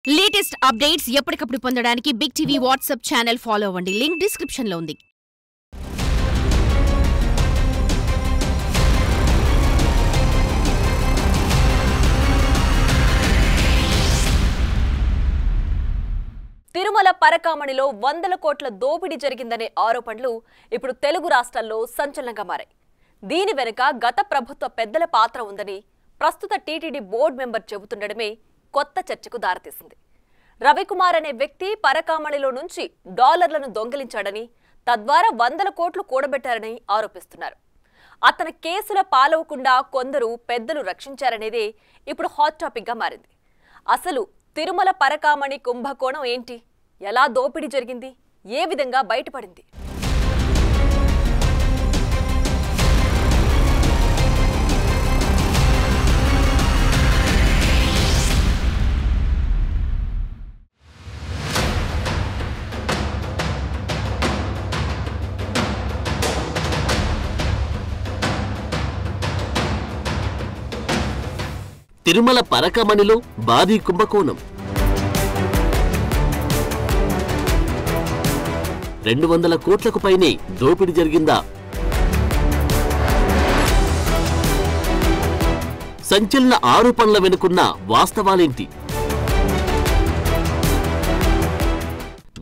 Latest updates ఎప్పటికప్పుడు పొందడానికి Big TV WhatsApp channel follow అవ్వండి. లింక్ డిస్క్రిప్షన్ లో ఉంది. తిరుమల పరకామణిలో వందల కోట్ల దోపిడీ జరిగిందనే ఆరోపణలు ఇప్పుడు తెలుగు రాష్ట్రాల్లో సంచలనంగా మారాయి. దీని వెనుక గత ప్రభుత్వ పెద్దల పాత్ర ఉందని ప్రస్తుత టీటీడీ బోర్డు మెంబర్ చెబుతుండడమే కొత్త చర్చకు దారితీసింది. రవికుమార్ అనే వ్యక్తి పరకామణిలో నుంచి డాలర్లను దొంగిలించాడని, తద్వారా వందల కోట్లు కూడబెట్టారని ఆరోపిస్తున్నారు. అతని కేసుల పాలవకుండా కొందరు పెద్దలు రక్షించారనేదే ఇప్పుడు హాట్ టాపిక్గా మారింది. అసలు తిరుమల పరకామణి కుంభకోణం ఏంటి? ఎలా దోపిడీ జరిగింది? ఏ విధంగా బయటపడింది? తిరుమల పరకామణిలో భారీ కుంభకోణం. 200 కోట్లకు పైనే దోపిడీ జరిగిందా? సంచలన ఆరోపణల వెనుకున్న వాస్తవాలేంటి?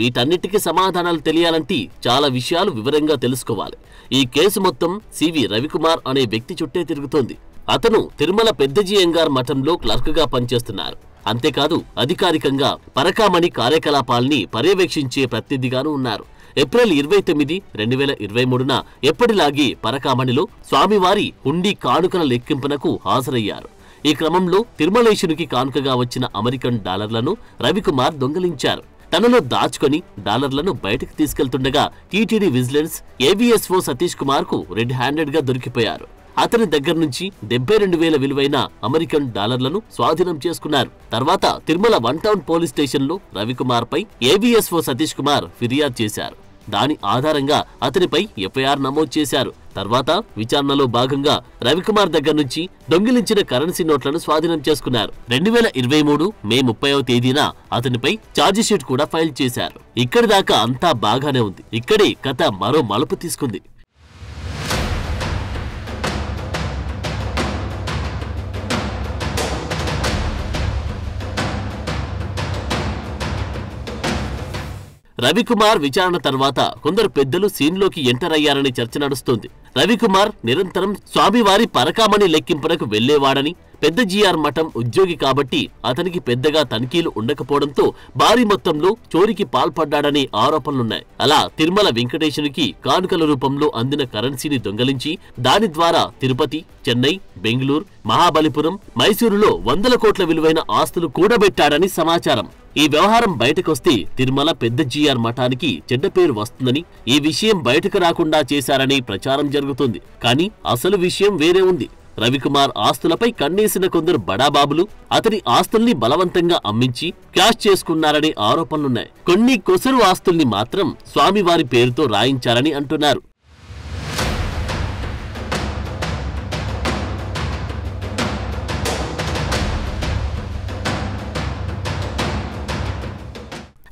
వీటన్నిటికీ సమాధానాలు తెలియాలంటే చాలా విషయాలు వివరంగా తెలుసుకోవాలి. ఈ కేసు మొత్తం సివి రవికుమార్ అనే వ్యక్తి చుట్టే తిరుగుతోంది. అతను తిరుమల పెద్దజీయంగార్ మఠంలో క్లర్క్గా పనిచేస్తున్నారు. అంతేకాదు అధికారికంగా పరకామణి కార్యకలాపాల్ని పర్యవేక్షించే ప్రతినిధిగాను ఉన్నారు. ఏప్రిల్ 29, 2023న ఎప్పటిలాగే పరకామణిలో స్వామివారి హుండీ కానుకల లెక్కింపునకు హాజరయ్యారు. ఈ క్రమంలో తిరుమలేశునికి కానుకగా వచ్చిన అమెరికన్ డాలర్లను రవికుమార్ దొంగిలించారు. తనలో దాచుకొని డాలర్లను బయటకు తీసుకెళ్తుండగా TTD vigilance AVSO Satish Kumar కు రెడ్ హ్యాండెడ్ గా దొరికిపోయారు. అతని దగ్గర నుంచి 72,000 విలువైన అమెరికన్ డాలర్లను స్వాధీనం చేసుకున్నారు. తర్వాత తిరుమల 1 టౌన్ పోలీస్ స్టేషన్ లో రవికుమార్ పై ఏవీఎస్ఓ సతీష్ కుమార్ ఫిర్యాదు చేశారు. దాని ఆధారంగా అతనిపై ఎఫ్ఐఆర్ నమోదు చేశారు. తర్వాత విచారణలో భాగంగా రవికుమార్ దగ్గర నుంచి దొంగిలించిన కరెన్సీ నోట్లను స్వాధీనం చేసుకున్నారు. 2023 మే 30వ తేదీన అతనిపై ఛార్జిషీట్ కూడా ఫైల్ చేశారు. ఇక్కడి దాకా అంతా బాగానే ఉంది. ఇక్కడే కథ మరో మలుపు తీసుకుంది. రవికుమార్ విచారణ తర్వాత కొందరు పెద్దలు సీన్లోకి ఎంటర్ అయ్యారని చర్చ నడుస్తోంది. రవికుమార్ నిరంతరం స్వామివారి పరకామణి లెక్కింపునకు వెళ్లేవాడని, పెద్ద జీఆర్ మఠం ఉద్యోగి కాబట్టి అతనికి పెద్దగా తనిఖీలు ఉండకపోవడంతో భారీ మొత్తంలో చోరీకి పాల్పడ్డాడని ఆరోపణలున్నాయి. అలా తిరుమల వెంకటేశునికి కానుకల రూపంలో అందిన కరెన్సీని దొంగలించి దాని ద్వారా తిరుపతి, చెన్నై, బెంగళూరు, మహాబలిపురం, మైసూరులో 100 కోట్ల విలువైన ఆస్తులు కూడబెట్టాడని సమాచారం. ఈ వ్యవహారం బయటకొస్తే తిరుమల పెద్ద జీఆర్ మఠానికి చెడ్డ పేరు వస్తుందని, ఈ విషయం బయటకు రాకుండా చేశారని ప్రచారం జరుగుతుంది. కానీ అసలు విషయం వేరే ఉంది. రవికుమార్ ఆస్తులపై కన్నేసిన కొందరు బడాబాబులు అతని ఆస్తుల్ని బలవంతంగా అమ్మించి క్యాష్ చేసుకున్నారనే ఆరోపణలున్నాయి. కొన్ని కొసరు ఆస్తుల్ని మాత్రం స్వామివారి పేరుతో రాయించారని అంటున్నారు.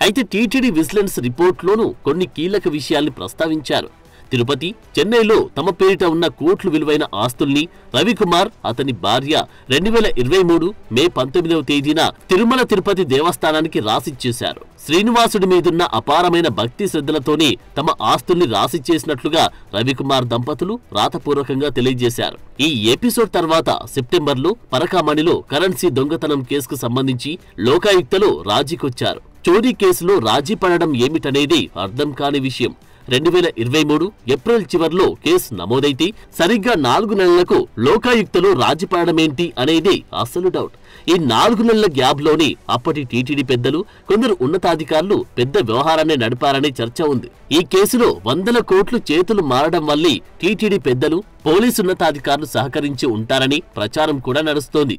అయితే టీటీడీ విజిలెన్స్ రిపోర్ట్లోనూ కొన్ని కీలక విషయాల్ని ప్రస్తావించారు. తిరుపతి, చెన్నైలో తమ పేరిట ఉన్న కోట్లు విలువైన ఆస్తుల్ని రవికుమార్, అతని భార్య 2023 మే 19వ తేదీన తిరుమల తిరుపతి దేవస్థానానికి రాసిచ్చేశారు. శ్రీనివాసుడి మీదున్న అపారమైన భక్తి శ్రద్ధలతోనే తమ ఆస్తుల్ని రాసిచ్చేసినట్లుగా రవికుమార్ దంపతులు రాతపూర్వకంగా తెలియజేశారు. ఈ ఎపిసోడ్ తర్వాత సెప్టెంబర్లో పరకామణిలో కరెన్సీ దొంగతనం కేసుకు సంబంధించి లోకాయుక్తలో రాజీకొచ్చారు. చోరీ కేసులో రాజీ పడడం ఏమిటనేది అర్థం కాని విషయం. 2023 ఏప్రిల్ చివర్లో కేసు నమోదైతే సరిగ్గా 4 నెలలకు లోకాయుక్తలో రాజీ పడడమేంటి అనేది అసలు డౌట్. ఈ 4 నెలల గ్యాప్లోనే అప్పటి టీటీడీ పెద్దలు, కొందరు ఉన్నతాధికారులు పెద్ద వ్యవహారాన్ని నడిపారనే చర్చ ఉంది. ఈ కేసులో 100 కోట్లు చేతులు మారడం వల్లే టీటీడీ పెద్దలు, పోలీసు ఉన్నతాధికారులు సహకరించి ఉంటారని ప్రచారం కూడా నడుస్తోంది.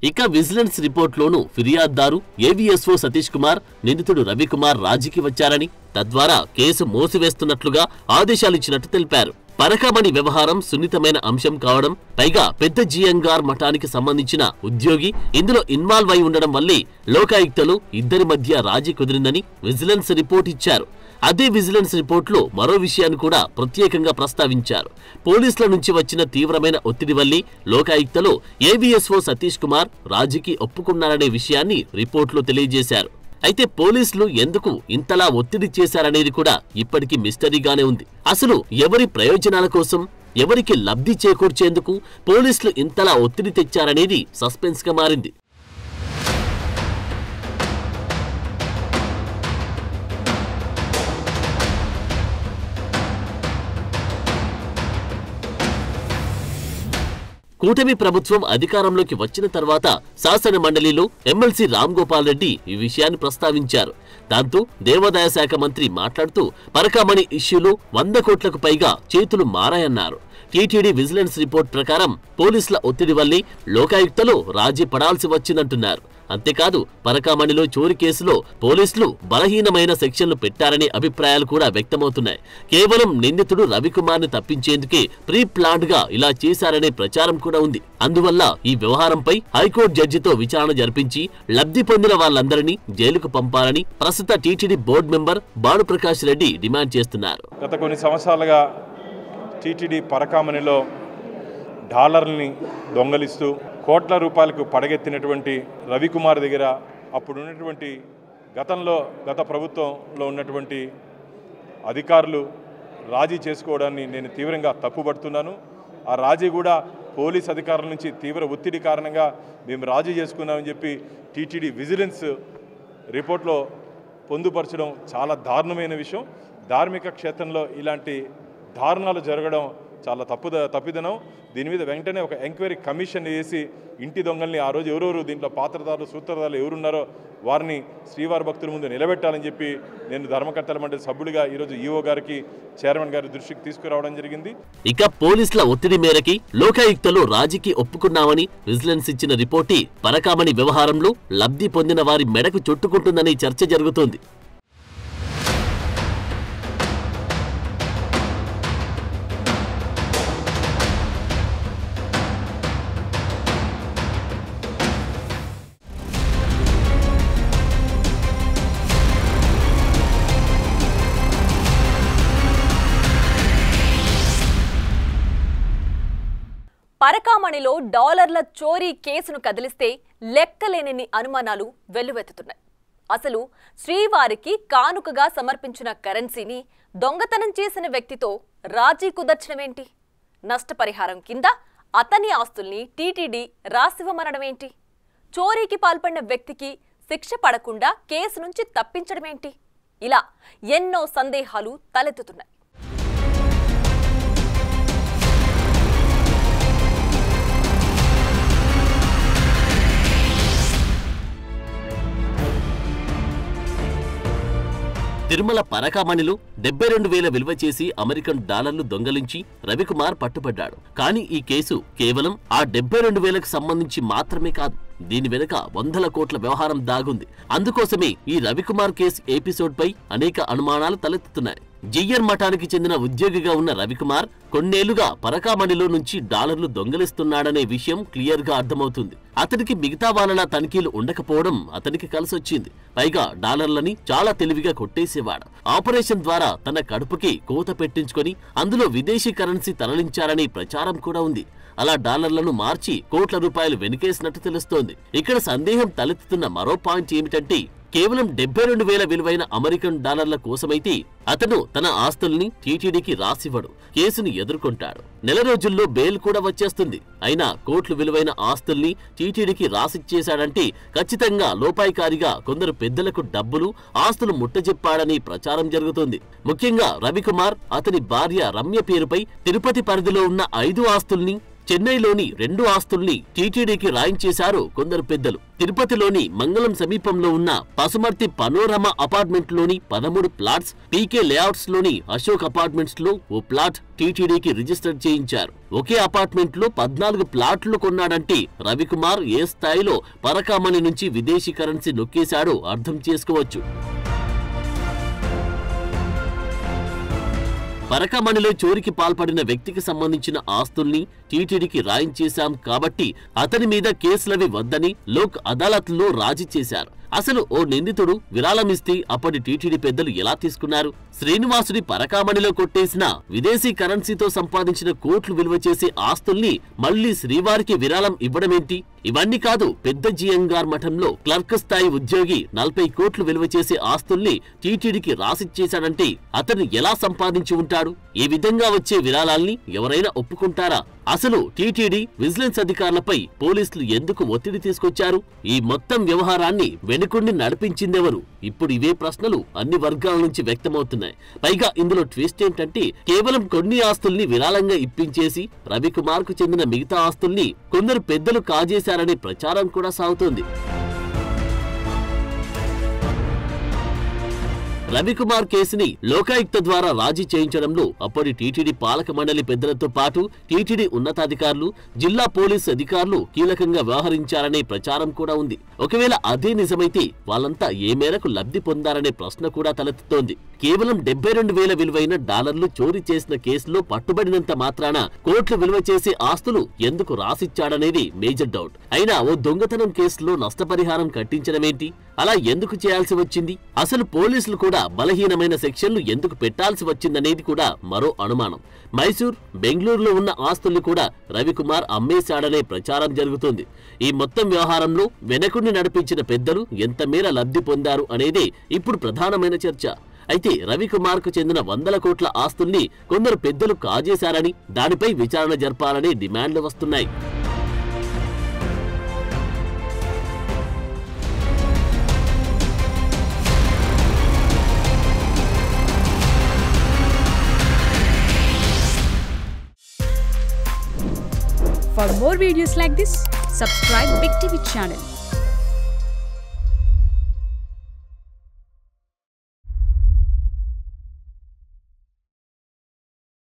ఇక విజిలెన్స్ రిపోర్ట్లోనూ ఫిర్యాదుదారు ఏవీఎస్ఓ సతీష్ కుమార్, నిందితుడు రవికుమార్ రాజీకి వచ్చారని, తద్వారా కేసు మోసివేస్తున్నట్లుగా ఆదేశాలిచ్చినట్టు తెలిపారు. పరకామణి వ్యవహారం సున్నితమైన అంశం కావడం, పైగా పెద్ద జియంగార్ మఠానికి సంబంధించిన ఉద్యోగి ఇందులో ఇన్వాల్వ్ అయి ఉండడం వల్లే లోకాయుక్తలు ఇద్దరి మధ్య రాజీ కుదిరిందని విజిలెన్స్ రిపోర్ట్ ఇచ్చారు. అదే విజిలెన్స్ రిపోర్ట్లో మరో విషయాన్ని కూడా ప్రత్యేకంగా ప్రస్తావించారు. పోలీసుల నుంచి వచ్చిన తీవ్రమైన ఒత్తిడి వల్లే లోకాయుక్తలో ఏవీఎస్ఓ సతీష్ కుమార్ రాజీకి ఒప్పుకున్నారనే విషయాన్ని రిపోర్ట్లో తెలియజేశారు. అయితే పోలీసులు ఎందుకు ఇంతలా ఒత్తిడి చేశారనేది కూడా ఇప్పటికీ మిస్టరీగానే ఉంది. అసలు ఎవరి ప్రయోజనాల కోసం, ఎవరికి లబ్ధి చేకూర్చేందుకు పోలీసులు ఇంతలా ఒత్తిడి తెచ్చారనేది సస్పెన్స్ గా మారింది. కూటమి ప్రభుత్వం అధికారంలోకి వచ్చిన తర్వాత శాసన మండలిలో ఎమ్మెల్సీ రామ్ గోపాల్ రెడ్డి ఈ విషయాన్ని ప్రస్తావించారు. దాంతో దేవాదాయ శాఖ మంత్రి మాట్లాడుతూ పరకామణి ఇష్యూలో 100 కోట్లకు పైగా చేతులు మారాయన్నారు. టీటీడీ విజిలెన్స్ రిపోర్ట్ ప్రకారం పోలీసుల ఒత్తిడి వల్లే లోకాయుక్తలో రాజీ పడాల్సి వచ్చిందంటున్నారు. అంతేకాదు పరకామణిలో చోరీ కేసులో పోలీసులు బలహీనమైన సెక్షన్లు పెట్టారనే అభిప్రాయాలు కూడా వ్యక్తమవుతున్నాయి. కేవలం నిందితుడు రవికుమార్ ని తప్పించేందుకే ప్రీ ప్లాన్డ్ గా ఇలా చేశారనే ప్రచారం కూడా ఉంది. అందువల్ల ఈ వ్యవహారంపై హైకోర్టు జడ్జితో విచారణ జరిపించి లబ్ధి పొందిన వాళ్ళందరినీ జైలుకు పంపాలని ప్రస్తుత TTD board member Bhanuprakash Reddy demand చేస్తున్నారు. గత కొన్ని సంవత్సరాలుగా టీటీడీ పరకామణిలో డాలర్లని దొంగలిస్తూ కోట్ల రూపాయలకు పడగెత్తినటువంటి రవికుమార్ దగ్గర అప్పుడున్నటువంటి గత ప్రభుత్వంలో ఉన్నటువంటి అధికారులు రాజీ చేసుకోవడాన్ని నేను తీవ్రంగా తప్పుపడుతున్నాను. ఆ రాజీ కూడా పోలీస్ అధికారుల నుంచి తీవ్ర ఒత్తిడి కారణంగా మేము రాజీ చేసుకున్నామని చెప్పి టీటీడీ విజిలెన్స్ రిపోర్ట్లో పొందుపరచడం చాలా దారుణమైన విషయం. ధార్మిక క్షేత్రంలో ఇలాంటి దారుణాలు జరగడం చాలా తప్పిదనం. దీని మీద వెంటనే ఒక ఎంక్వైరీ కమిషన్ వేసి ఇంటి దొంగల్ని ఆ రోజు ఎవరెవరు దీంట్లో పాత్రదారులు సూత్రధారులు ఎవరున్నారో వారిని శ్రీవారి భక్తుల ముందు నిలబెట్టాలని చెప్పి నేను ధర్మకర్తల మండలి సభ్యుడిగా ఈరోజు ఈఓ గారికి, చైర్మన్ గారి దృష్టికి తీసుకురావడం జరిగింది. ఇక పోలీసుల ఒత్తిడి మేరకి లోకాయుక్తలో రాజీకి ఒప్పుకున్నామని విజిలెన్స్ ఇచ్చిన రిపోర్టే పరకామణి వ్యవహారంలో లబ్ధి పొందిన వారి మెడకు చుట్టుకుంటుందని చర్చ జరుగుతోంది. పరకామణిలో డాలర్ల చోరీ కేసును కదిలిస్తే లెక్కలేనన్ని అనుమానాలు వెల్లువెత్తుతున్నాయి. అసలు శ్రీవారికి కానుకగా సమర్పించిన కరెన్సీని దొంగతనం చేసిన వ్యక్తితో రాజీ కుదర్చడమేంటి? నష్టపరిహారం కింద అతని ఆస్తుల్ని టీటీడీ రాసివ్వమనడమేంటి? చోరీకి పాల్పడిన వ్యక్తికి శిక్ష పడకుండా కేసు నుంచి తప్పించడమేంటి? ఇలా ఎన్నో సందేహాలు తలెత్తుతున్నాయి. తిరుమల పరకామణిలో 72,000 విలువ చేసి అమెరికన్ డాలర్లు దొంగలించి రవికుమార్ పట్టుబడ్డాడు. కానీ ఈ కేసు కేవలం ఆ 72,000కు సంబంధించి మాత్రమే కాదు. దీని వెనుక 100 కోట్ల వ్యవహారం దాగుంది. అందుకోసమే ఈ రవికుమార్ కేసు ఎపిసోడ్ పై అనేక అనుమానాలు తలెత్తుతున్నాయి. జియ్యర్ మఠానికి చెందిన ఉద్యోగిగా ఉన్న రవికుమార్ కొన్నేళ్లుగా పరకామణిలో నుంచి డాలర్లు దొంగలిస్తున్నాడనే విషయం క్లియర్ గా అర్థమవుతుంది. అతనికి మిగతా వాళ్ళ తనిఖీలు ఉండకపోవడం అతనికి కలిసొచ్చింది. పైగా డాలర్లని చాలా తెలివిగా కొట్టేసేవాడు. ఆపరేషన్ ద్వారా తన కడుపుకి కోత పెట్టించుకొని అందులో విదేశీ కరెన్సీ తరలించారనే ప్రచారం కూడా ఉంది. అలా డాలర్లను మార్చి కోట్ల రూపాయలు వెనుకేసినట్టు తెలుస్తోంది. ఇక్కడ సందేహం తలెత్తుతున్న మరో పాయింట్ ఏమిటంటే కేవలం 72,000 విలువైన అమెరికన్ డాలర్ల కోసమైతే అతను తన ఆస్తుల్ని టీటీడీకి రాసివ్వడు, కేసుని ఎదుర్కొంటాడు. నెల రోజుల్లో బెయిల్ కూడా వచ్చేస్తుంది. అయినా కోట్లు విలువైన ఆస్తుల్ని టీటీడీకి రాసిచ్చేశాడంటే ఖచ్చితంగా లోపాయికారిగా కొందరు పెద్దలకు డబ్బులు, ఆస్తులు ముట్టజెప్పాడని ప్రచారం జరుగుతోంది. ముఖ్యంగా రవికుమార్, అతని భార్య రమ్య పేరుపై తిరుపతి పరిధిలో ఉన్న 5 ఆస్తుల్ని చెన్నైలోని 2 ఆస్తుల్ని టీటీడీకి రాయించేశారు కొందరు పెద్దలు. తిరుపతిలోని మంగళం సమీపంలో ఉన్న పసుమర్తి పనోరమా అపార్ట్మెంట్ లోని 13 ప్లాట్స్, పీకే లేఅవుట్స్ లోని అశోక్ అపార్ట్మెంట్స్ లో ఓ ప్లాట్ టీటీడీకి రిజిస్టర్ చేయించారు. ఒకే అపార్ట్మెంట్ లో 14 ప్లాట్లు కొన్నాడంటే రవికుమార్ ఏ స్థాయిలో పరకామణి నుంచి విదేశీ కరెన్సీ నొక్కేశాడో అర్థం చేసుకోవచ్చు. పరకామణిలో చోరికి పాల్పడిన వ్యక్తికి సంబంధించిన ఆస్తుల్ని టీటీడీకి రాయించేశాం కాబట్టి అతని మీద కేసులవి వద్దని లోక్ అదాలత్లో రాజీ చేశారు. అసలు ఓ నిందితుడు విరాళమిస్తే అప్పటి టీటీడీ పెద్దలు ఎలా తీసుకున్నారు? శ్రీనివాసుడి పరకామణిలో కొట్టేసిన విదేశీ కరెన్సీతో సంపాదించిన కోట్లు విలువ చేసే ఆస్తుల్ని మళ్లీ శ్రీవారికి విరాళం ఇవ్వడమేంటి? ఇవన్నీ కాదు, పెద్ద జియంగార్ మఠంలో క్లర్క్ స్థాయి ఉద్యోగి 40 కోట్లు విలువ చేసే ఆస్తుల్ని టీటీడీకి రాసిచ్చేశాడంటే అతను ఎలా సంపాదించి ఉంటాడు? ఈ విధంగా వచ్చే విరాళాల్ని ఎవరైనా ఒప్పుకుంటారా? అసలు టీటీడీ విజిలెన్స్ అధికారులపై పోలీసులు ఎందుకు ఒత్తిడి తీసుకొచ్చారు? ఈ మొత్తం వ్యవహారాన్ని వెనుకుండి నడిపించిందెవరు? ఇప్పుడు ఇవే ప్రశ్నలు అన్ని వర్గాల నుంచి వ్యక్తమవుతున్నాయి. పైగా ఇందులో ట్విస్ట్ ఏంటంటే కేవలం కొన్ని ఆస్తుల్ని విరాళంగా ఇప్పించేసి రవికుమార్ కు చెందిన మిగతా ఆస్తుల్ని కొందరు పెద్దలు కాజేశారనే ప్రచారం కూడా సాగుతోంది. రవికుమార్ కేసుని లోకాయుక్త ద్వారా రాజీ చేయించడంలో అప్పటి టీటీడీ పాలక మండలి పెద్దలతో పాటు టీటీడీ ఉన్నతాధికారులు, జిల్లా పోలీసు అధికారులు కీలకంగా వ్యవహరించారనే ప్రచారం కూడా ఉంది. ఒకవేళ అదే నిజమైతే వాళ్ళంతా ఏ మేరకు లబ్ధి పొందారనే ప్రశ్న కూడా తలెత్తుతోంది. కేవలం 72,000 విలువైన డాలర్లు చోరీ చేసిన కేసులో పట్టుబడినంత మాత్రాన కోట్లు విలువ చేసే ఆస్తులు ఎందుకు రాసిచ్చాడనేది మేజర్ డౌట్. అయినా ఓ దొంగతనం కేసులో నష్టపరిహారం కట్టించడమేంటి? అలా ఎందుకు చేయాల్సి వచ్చింది? అసలు పోలీసులు కూడా బలహీనమైన సెక్షన్లు ఎందుకు పెట్టాల్సి వచ్చిందనేది కూడా మరో అనుమానం. మైసూర్, బెంగళూరులో ఉన్న ఆస్తుల్ని కూడా రవికుమార్ అమ్మేశాడనే ప్రచారం జరుగుతోంది. ఈ మొత్తం వ్యవహారంలో వెనకుండి నడిపించిన పెద్దలు ఎంత మేర లబ్ధి పొందారు అనేదే ఇప్పుడు ప్రధానమైన చర్చ. అయితే రవికుమార్ కు చెందిన 100 కోట్ల ఆస్తుల్ని కొందరు పెద్దలు కాజేశారని, దానిపై విచారణ జరపాలనే డిమాండ్లు వస్తున్నాయి. For more videos like this, subscribe Big TV channel.